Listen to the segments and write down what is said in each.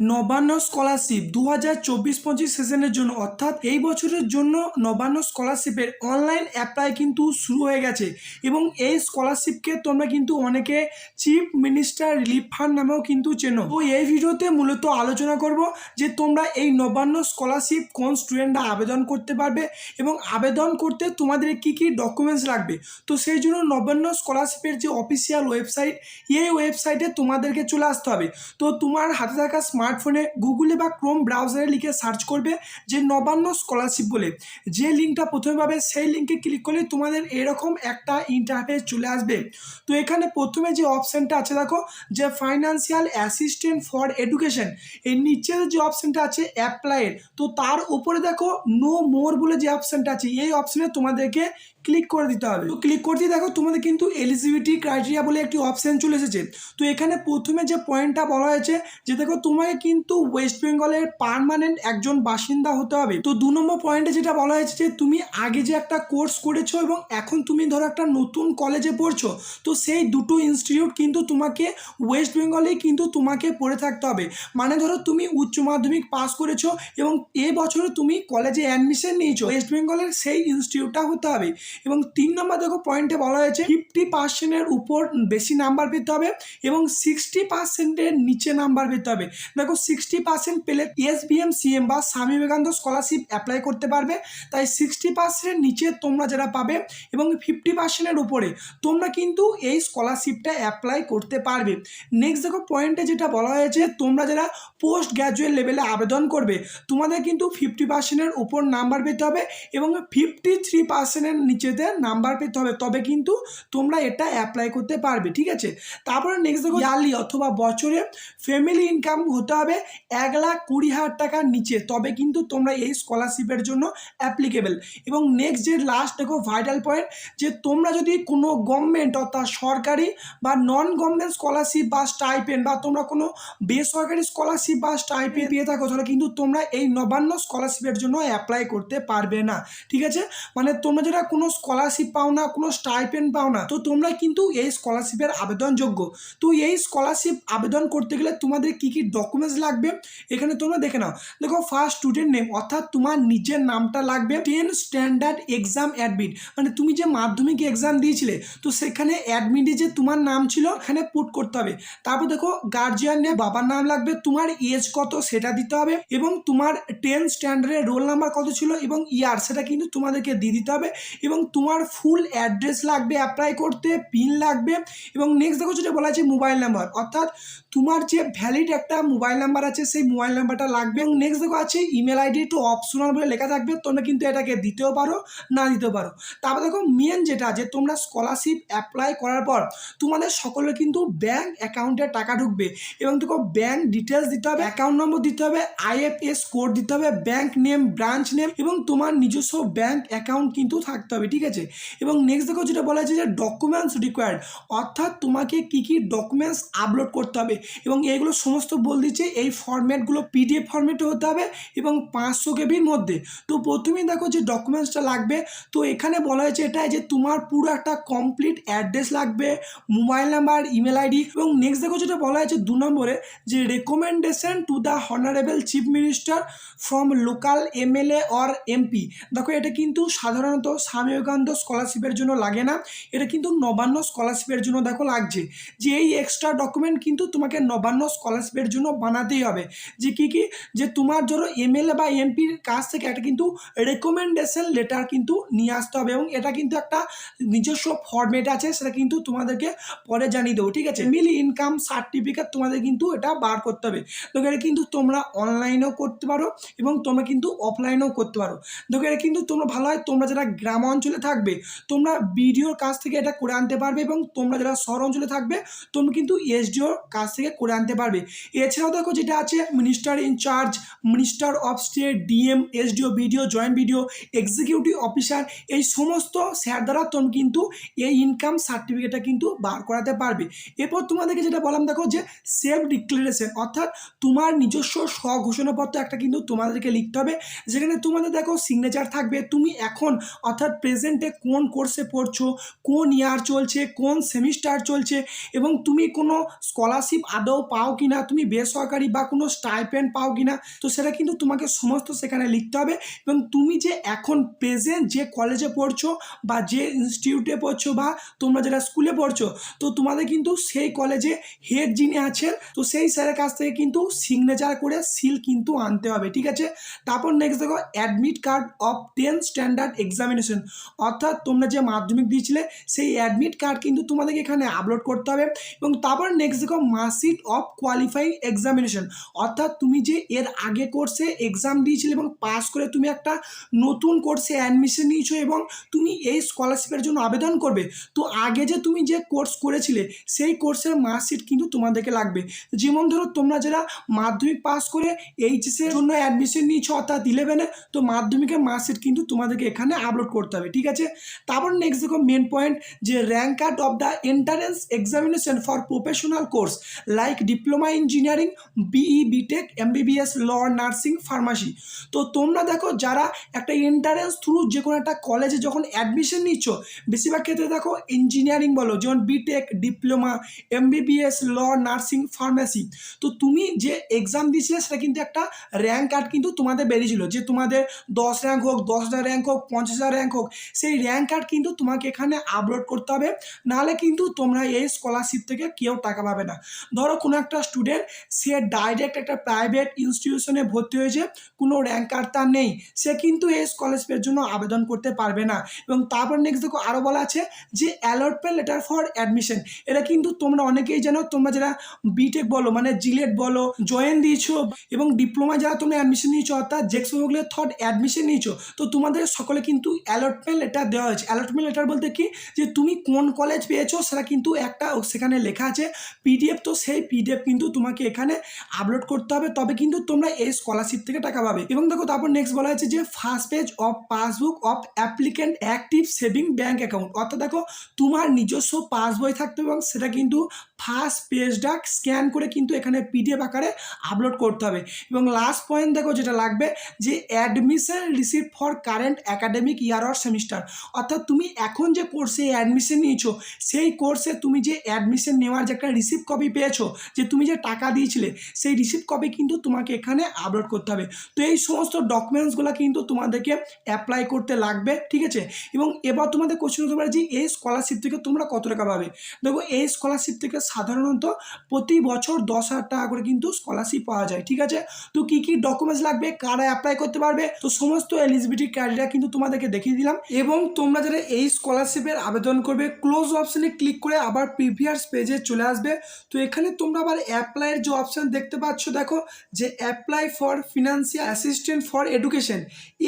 Nabanna scholarship 2024-25 সেশনের জন্য অর্থাৎ এই বছরের জন্য নবান্ন স্কলারশিপের অনলাইন অ্যাপ্লাই কিন্তু শুরু হয়ে গেছে এবং এই স্কলারশিপকে তোমরা কিন্তু অনেকে চিফ মিনিস্টার রিলিফ ফান্ড নামেও কিন্তু চেনো। তো এই ভিডিওতে মূলত আলোচনা করব যে তোমরা এই নবান্ন স্কলারশিপ কোন স্টুডেন্টরা আবেদন করতে পারবে এবং আবেদন করতে তোমাদের কি কি ডকুমেন্টস লাগবে। তো সেই জন্য নবান্ন স্কলারশিপের যে অফিসিয়াল ওয়েবসাইট, এই ওয়েবসাইটে তোমাদেরকে চলে আসতে হবে। তো তোমার হাতে থাকা স্মার্টফোনে গুগলে বা ক্রোম ব্রাউজারে লিখে সার্চ করবে যে নবান্ন স্কলারশিপ বলে, যে লিঙ্কটা প্রথমে পাবে সেই লিঙ্কে ক্লিক করলে তোমাদের এরকম একটা ইন্টারফেস চলে আসবে। তো এখানে প্রথমে যে অপশানটা আছে দেখো, যে ফাইন্যান্সিয়াল অ্যাসিস্ট্যান্ট ফর এডুকেশন, এর নিচে যে অপশানটা আছে অ্যাপ্লাইয়ের, তো তার উপরে দেখো নো মোর বলে যে অপশানটা আছে, এই অপশানে তোমাদেরকে ক্লিক করে দিতে হবে। তো ক্লিক করতে দেখো তোমাদের কিন্তু এলিজিবিলিটি ক্রাইটেরিয়া বলে একটি অপশান চলে এসেছে। তো এখানে প্রথমে যে পয়েন্টটা বলা হয়েছে যে দেখো তোমাকে কিন্তু ওয়েস্ট বেঙ্গলের পার্মানেন্ট একজন বাসিন্দা হতে হবে। তো 2 নম্বর পয়েন্টে যেটা বলা হয়েছে যে তুমি আগে যে একটা কোর্স করেছো এবং এখন তুমি ধরো একটা নতুন কলেজে পড়ছো, তো সেই দুটো ইনস্টিটিউট কিন্তু তোমাকে ওয়েস্ট বেঙ্গলেই কিন্তু তোমাকে পড়ে থাকতে হবে। মানে ধরো তুমি উচ্চ মাধ্যমিক পাস করেছো এবং এ বছরে তুমি কলেজে অ্যাডমিশন নিয়েছো, ওয়েস্ট বেঙ্গলের সেই ইনস্টিটিউটটা হতে হবে। এবং 3 নম্বর দেখো পয়েন্টে বলা হয়েছে 50%-এর উপর বেশি নাম্বার পেতে হবে এবং 60%-এর নিচে নাম্বার পেতে হবে। দেখো 60% পেলে SBM-CM বা স্বামী বিবেকানন্দ স্কলারশিপ অ্যাপ্লাই করতে পারবে, তাই 60%-এর নিচে তোমরা যারা পাবে এবং 50%-এর উপরে তোমরা কিন্তু এই স্কলারশিপটা অ্যাপ্লাই করতে পারবে। নেক্সট দেখো পয়েন্টে যেটা বলা হয়েছে তোমরা যারা পোস্ট গ্র্যাজুয়েট লেভেলে আবেদন করবে তোমাদের কিন্তু 50%-এর উপর নাম্বার পেতে হবে এবং 53%-এর নিচেতে নাম্বার পেতে হবে, তবে কিন্তু তোমরা এটা অ্যাপ্লাই করতে পারবে। ঠিক আছে, তারপরে নেক্সট দেখো ইয়ারলি অথবা বছরে ফ্যামিলি ইনকাম হতে হবে 1,20,000 টাকার নিচে, তবে কিন্তু তোমরা এই স্কলারশিপের জন্য অ্যাপ্লিকেবল। এবং নেক্সট যে লাস্ট দেখো ভাইটাল পয়েন্ট, যে তোমরা যদি কোনো গভর্নমেন্ট অর্থাৎ সরকারি বা নন গভর্নমেন্ট স্কলারশিপ বা স্টাইপেন্ড বা তোমরা কোনো বেসরকারি স্কলারশিপ বা স্টাইপেন্ড পেয়ে থাকো, তাহলে কিন্তু তোমরা এই নবান্ন স্কলারশিপের জন্য অ্যাপ্লাই করতে পারবে না। ঠিক আছে, মানে তোমরা যেটা কোনো স্কলারশিপ পাও না, কোনো স্টাইপেন্ড পাও না, তো তোমরা কিন্তু এই স্কলারশিপের আবেদনযোগ্য। তো এই স্কলারশিপ আবেদন করতে গেলে তোমাদের কি কি ডকুমেন্টস লাগবে এখানে তোমরা দেখে নাও। দেখো ফার্স্ট স্টুডেন্ট নেম অর্থাৎ তোমার নিজের নামটা লাগবে, 10 স্ট্যান্ডার্ড এক্সাম অ্যাডমিট, মানে তুমি যে মাধ্যমিক এক্সাম দিয়েছিলে তো সেখানে অ্যাডমিটে যে তোমার নাম ছিল এখানে পুট করতে হবে। তারপর দেখো গার্জিয়ান নেম, বাবার নাম লাগবে, তোমার এজ কত সেটা দিতে হবে এবং তোমার 10 স্ট্যান্ডার্ডের রোল নাম্বার কত ছিল এবং ইয়ার সেটা কিন্তু তোমাদেরকে দিয়ে দিতে হবে এবং তোমার ফুল অ্যাড্রেস লাগবে অ্যাপ্লাই করতে, পিন লাগবে। এবং নেক্সট দেখো যেটা বলা আছে মোবাইল নাম্বার, অর্থাৎ তোমার যে ভ্যালিড একটা মোবাইল নাম্বার আছে সেই মোবাইল নাম্বারটা লাগবে। এবং নেক্সট দেখো আছে ইমেল আইডি, একটু অপশনাল বলে লেখা থাকবে, তোমরা কিন্তু এটাকে দিতেও পারো না দিতেও পারো। তারপর দেখো মেন যেটা, যে তোমরা স্কলারশিপ অ্যাপ্লাই করার পর তোমাদের সকলের কিন্তু ব্যাঙ্ক অ্যাকাউন্টে টাকা ঢুকবে এবং দেখো ব্যাঙ্ক ডিটেলস দিতে হবে, অ্যাকাউন্ট নম্বর দিতে হবে, IFS কোড দিতে হবে, ব্যাঙ্ক নেম, ব্রাঞ্চ নেম এবং তোমার নিজস্ব ব্যাঙ্ক অ্যাকাউন্ট কিন্তু থাকতে হবে। ঠিক আছে, এবং নেক্সট দেখো যেটা বলা আছে যে ডকুমেন্টস রিকোয়ার্ড, অর্থাৎ তোমাকে কি কি ডকুমেন্টস আপলোড করতে হবে এবং এইগুলো সমস্ত বল দিচ্ছে। এই ফরম্যাটগুলো PDF ফরম্যাটে হতে হবে এবং 500 কেবির মধ্যে। তো প্রথমেই দেখো যে ডকুমেন্টসটা লাগবে, তো এখানে বলা হয়েছে এটাই যে তোমার পুরো একটা কমপ্লিট অ্যাড্রেস লাগবে, মোবাইল নাম্বার, ইমেল আইডি। এবং নেক্সট দেখো যেটা বলা হয়েছে 2 নম্বরে, যে recommendation to the honourable chief minister from local MLA or MP। দেখো এটা কিন্তু সাধারণত স্বামী বিবেকানন্দ স্কলারশিপের জন্য লাগে না, এটা কিন্তু নবান্ন স্কলারশিপের জন্য দেখো লাগছে। যে এই এক্সট্রা ডকুমেন্ট কিন্তু তোমাকে নবান্ন স্কলারশিপের জন্য বানাতেই হবে। যে কি কি, যে তোমার ধরো MLA বা MPর কাছ থেকে একটা কিন্তু রেকমেন্ডেশন লেটার কিন্তু নিয়ে আসতে হবে এবং এটা কিন্তু একটা নিজস্ব ফরম্যাট আছে, সেটা কিন্তু তোমাদেরকে পরে জানিয়ে দেবো। ঠিক আছে, ফ্যামিলি ইনকাম সার্টিফিকেট তোমাদের কিন্তু এটা বার করতে হবে। দেখো এটা কিন্তু তোমরা অনলাইনেও করতে পারো এবং তোমরা কিন্তু অফলাইনেও করতে পারো। দেখো এটা কিন্তু তোমরা ভালো হয় তোমরা যারা গ্রাম অঞ্চলে থাকবে তোমরা BDOর কাছ থেকে এটা করে আনতে পারবে এবং তোমরা যারা শহর অঞ্চলে থাকবে তোমরা কিন্তু SDOর কাছ থেকে করে আনতে পারবে। এছাড়াও দেখো যেটা আছে minister in-charge, minister of state, DM, SDO, BDO, joint BDO, executive officer, এই সমস্ত স্যার দ্বারা তুমি কিন্তু এই ইনকাম সার্টিফিকেটটা কিন্তু বার করাতে পারবে। এরপর তোমাদেরকে যেটা বললাম দেখো যে সেলফ ডিক্লারেশন, অর্থাৎ তোমার নিজস্ব স্বঘোষণাপত্র একটা কিন্তু তোমাদেরকে লিখতে হবে, যেখানে তোমাদের দেখো সিগনেচার থাকবে, তুমি এখন অর্থাৎ প্রেজেন্টে কোন কোর্সে পড়ছো, কোন ইয়ার চলছে, কোন সেমিস্টার চলছে এবং তুমি কোনো স্কলারশিপ আদৌ পাও কি না, তুমি বেসরকারি বেসরকারি বা কোনো স্টাইপেন্ড পাও কিনা, তো সেটা কিন্তু তোমাকে সমস্ত সেখানে লিখতে হবে। এবং তুমি যে এখন প্রেজেন্ট যে কলেজে পড়ছো বা যে ইনস্টিটিউটে পড়ছো বা তোমরা যেটা স্কুলে পড়ছো, তো তোমাদের কিন্তু সেই কলেজে হেড যিনি আছেন, তো সেই স্যারের কাছ থেকে কিন্তু সিগনেচার করে সিল কিন্তু আনতে হবে, ঠিক আছে। তারপর নেক্সট দেখো admit card of 10 standard examination, অর্থাৎ তোমরা যে মাধ্যমিক দিয়েছিলে সেই অ্যাডমিট কার্ড কিন্তু তোমাদেরকে এখানে আপলোড করতে হবে। এবং তারপর নেক্সট দেখো মার্কশিট অফ কোয়ালিফাইং এক্সামিনেশন, অর্থাৎ তুমি যে এর আগে কোর্সে এক্সাম দিয়েছিলে এবং পাস করে তুমি একটা নতুন কোর্সে অ্যাডমিশন নিয়েছো এবং তুমি এই স্কলারশিপের জন্য আবেদন করবে, তো আগে যে তুমি যে কোর্স করেছিলে সেই কোর্সের মার্কশিট কিন্তু তোমাদেরকে লাগবে। যেমন ধরো তোমরা যারা মাধ্যমিক পাস করে এইচএসের জন্য অ্যাডমিশন নিয়েছো অর্থাৎ 11-এ, তো মাধ্যমিকের মার্কশিট কিন্তু তোমাদেরকে এখানে আপলোড করতে হবে, ঠিক আছে। তারপর নেক্সট দেখো মেন পয়েন্ট যে rank card of the entrance examination for professional course like diploma engineering, BE, BTech, MBBS, law, nursing, pharmacy. তো তোমরা দেখো যারা একটা এন্ট্রান্স থ্রু যে কোনো একটা কলেজে যখন অ্যাডমিশন নিচ্ছ, বেশিরভাগ ক্ষেত্রে দেখো ইঞ্জিনিয়ারিং বলো, যেমন B Tech, diploma, MBBS, law, nursing, pharmacy, তো তুমি যে এক্সাম দিয়েছিলে সেটা কিন্তু একটা র্যাঙ্ক কার্ড কিন্তু তোমাদের বেরিয়েছিল, যে তোমাদের 10 র্যাঙ্ক হোক, 10,000 র্যাঙ্ক হোক, 50,000 র্যাঙ্ক হোক, সেই র্যাঙ্ক কার্ড কিন্তু তোমাকে এখানে আপলোড করতে হবে, নাহলে কিন্তু তোমরা এই স্কলারশিপ থেকে কেউ টাকা পাবে না। ধরো কোনো একটা স্টুডেন্ট সে ডাইরেক্ট একটা প্রাইভেট ইনস্টিটিউশনে ভর্তি হয়েছে, কোনো র্যাঙ্ক কার্ড তার নেই, সে কিন্তু এই স্কলারশিপের জন্য আবেদন করতে পারবে না। এবং তারপর নেক্সট দেখো আরও বলা আছে যে অ্যালটমেন্ট লেটার ফর অ্যাডমিশন, এটা কিন্তু তোমরা অনেকেই জানো, তোমরা যারা বিটেক বলো মানে জিলেট বলো জয়েন দিয়েছো এবং ডিপ্লোমা যারা তোমরা অ্যাডমিশন নিয়েছো অর্থাৎ জেক্স মোগলের থার্ড অ্যাডমিশন নিয়েছো, তো তোমাদের সকলে কিন্তু অ্যালটমেন্ট লেটার দেওয়া হয়েছে। অ্যালটমেন্ট লেটার বলতে কি, যে তুমি কোন কলেজ পেয়েছো সেটা কিন্তু একটা সেখানে লেখা আছে পিডিএফ, তো সেই পিডিএফ কিন্তু তোমাকে এখানে আপলোড করতে হবে, তবে কিন্তু তোমরা এই স্কলারশিপ থেকে টাকা পাবে। এবং দেখো তারপর নেক্সট বলা হয়েছে যে first page of passbook of applicant active saving bank account, অর্থাৎ দেখো তোমার নিজস্ব পাসবই থাকতে এবং সেটা কিন্তু ফার্স্ট পেজটা স্ক্যান করে কিন্তু এখানে পিডিএফ আকারে আপলোড করতে হবে। এবং লাস্ট পয়েন্ট দেখো যেটা লাগবে যে admission receipt for current academic year or semester, অর্থাৎ তুমি এখন যে কোর্সে অ্যাডমিশন নিয়েছো সেই কোর্সে তুমি যে অ্যাডমিশন নেওয়ার যে একটা রিসিপ্ট কপি পেয়েছো, যে তুমি যে টাকা দিয়েছিলে সেই রিসিপ্ট কপি কিন্তু তোমাকে এখানে আপলোড করতে হবে। তো এই সমস্ত ডকুমেন্টসগুলো কিন্তু তোমাদেরকে অ্যাপ্লাই করতে লাগবে, ঠিক আছে। এবং এবার তোমাদের কোশ্চেন হতে পারে যে এই স্কলারশিপ থেকে তোমরা কত টাকা পাবে। দেখো এই স্কলারশিপ থেকে সাধারণত প্রতি বছর 10,000 টাকা করে কিন্তু স্কলারশিপ পাওয়া যায়, ঠিক আছে। তো কী কী ডকুমেন্টস লাগবে, কারা অ্যাপ্লাই করতে পারবে, তো সমস্ত এলিজিবিলিটি ক্রাইটেরিয়া কিন্তু তোমাদেরকে দেখিয়ে দিলাম। এবং তোমরা যারা এই স্কলারশিপের আবেদন করবে ক্লোজ অপশানে ক্লিক করে আবার প্রিভিয়াস পেজে চলে আসবে। তো এখানে তোমরা আবার অ্যাপ্লাইয়ের যে অপশান দেখতে পাচ্ছ, দেখো যে apply for financial assistant for education,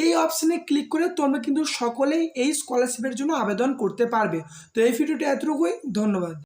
এই অপশানে ক্লিক করে তোমরা কিন্তু সকলেই এই স্কলারশিপের জন্য আবেদন করতে পারবে। তো এই ভিডিওটা এতটুকুই, ধন্যবাদ।